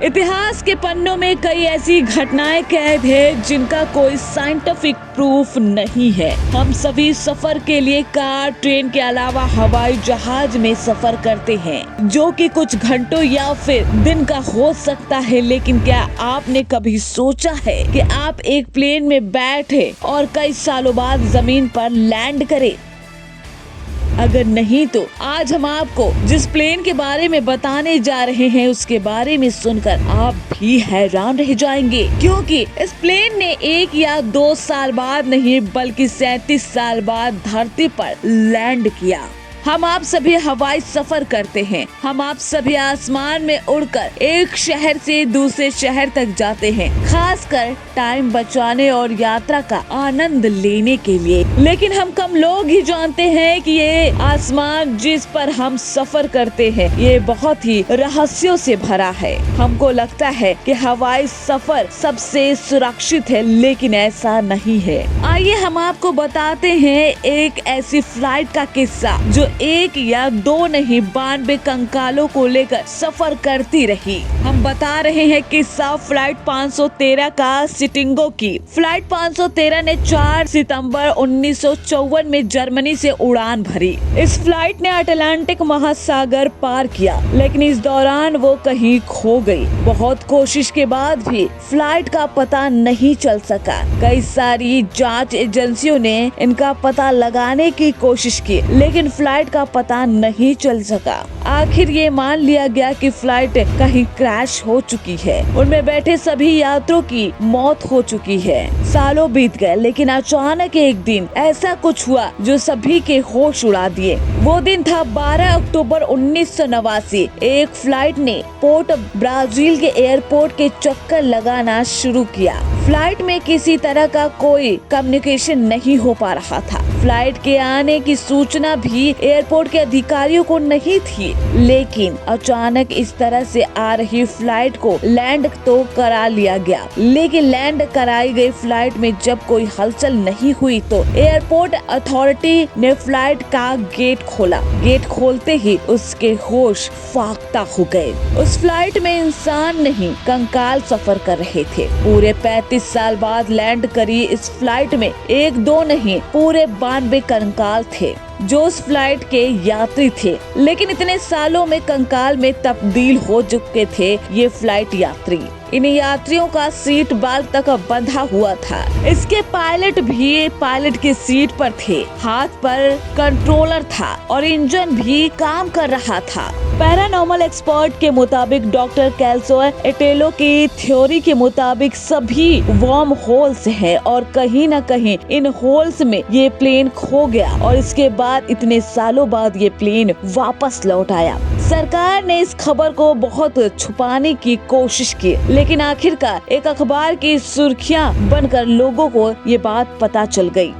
इतिहास के पन्नों में कई ऐसी घटनाएं कैद है जिनका कोई साइंटिफिक प्रूफ नहीं है। हम सभी सफर के लिए कार, ट्रेन के अलावा हवाई जहाज में सफर करते हैं, जो कि कुछ घंटों या फिर दिन का हो सकता है। लेकिन क्या आपने कभी सोचा है कि आप एक प्लेन में बैठे और कई सालों बाद जमीन पर लैंड करें? अगर नहीं तो आज हम आपको जिस प्लेन के बारे में बताने जा रहे हैं उसके बारे में सुनकर आप भी हैरान रह जाएंगे, क्योंकि इस प्लेन ने 1 या 2 साल बाद नहीं बल्कि 37 साल बाद धरती पर लैंड किया। हम आप सभी हवाई सफर करते हैं। हम आप सभी आसमान में उड़कर एक शहर से दूसरे शहर तक जाते हैं, खासकर टाइम बचाने और यात्रा का आनंद लेने के लिए। लेकिन हम कम लोग ही जानते हैं कि ये आसमान जिस पर हम सफर करते हैं ये बहुत ही रहस्यों से भरा है। हमको लगता है कि हवाई सफर सबसे सुरक्षित है, लेकिन ऐसा नहीं है। आइए हम आपको बताते हैं एक ऐसी फ्लाइट का किस्सा जो 1 या 2 नहीं 92 कंकालों को लेकर सफर करती रही। हम बता रहे हैं किस्सा फ्लाइट 513 का सिटिंगो की। फ्लाइट 513 ने 4 सितंबर 1954 में जर्मनी से उड़ान भरी। इस फ्लाइट ने अटलांटिक महासागर पार किया, लेकिन इस दौरान वो कहीं खो गई। बहुत कोशिश के बाद भी फ्लाइट का पता नहीं चल सका। कई सारी जांच एजेंसियों ने इनका पता लगाने की कोशिश की, लेकिन फ्लाइट का पता नहीं चल सका। आखिर ये मान लिया गया कि फ्लाइट कहीं क्रैश हो चुकी है। उनमें बैठे सभी यात्रियों की मौत हो चुकी है। सालों बीत गए, लेकिन अचानक एक दिन ऐसा कुछ हुआ जो सभी के होश उड़ा दिए। वो दिन था 12 अक्टूबर 1989। एक फ्लाइट ने पोर्ट ब्राजील के एयरपोर्ट के चक्कर लगाना शुरू किया। फ्लाइट में किसी तरह का कोई कम्युनिकेशन नहीं हो पा रहा था। फ्लाइट के आने की सूचना भी एयरपोर्ट के अधिकारियों को नहीं थी, लेकिन अचानक इस तरह से आ रही फ्लाइट को लैंड तो करा लिया गया। लेकिन लैंड कराई गई फ्लाइट में जब कोई हलचल नहीं हुई तो एयरपोर्ट अथॉरिटी ने फ्लाइट का गेट खोला। गेट खोलते ही उसके होश फाख्ता हो गए। उस फ्लाइट में इंसान नहीं कंकाल सफर कर रहे थे। पूरे 35 साल बाद लैंड करी इस फ्लाइट में 1-2 नहीं पूरे 92 कंकाल थे जो उस फ्लाइट के यात्री थे। लेकिन इतने सालों में कंकाल में तब्दील हो चुके थे ये फ्लाइट यात्री। इन यात्रियों का सीट बेल्ट तक बंधा हुआ था। इसके पायलट भी पायलट की सीट पर थे। हाथ पर कंट्रोलर था और इंजन भी काम कर रहा था। पैरानॉर्मल एक्सपर्ट के मुताबिक डॉक्टर कैल्सो एटेलो की थ्योरी के मुताबिक सभी वर्म होल्स हैं और कहीं न कहीं इन होल्स में ये प्लेन खो गया और इसके बाद इतने सालों बाद ये प्लेन वापस लौट आया। सरकार ने इस खबर को बहुत छुपाने की कोशिश की, लेकिन आखिरकार एक अखबार की सुर्खियां बनकर लोगों को ये बात पता चल गई।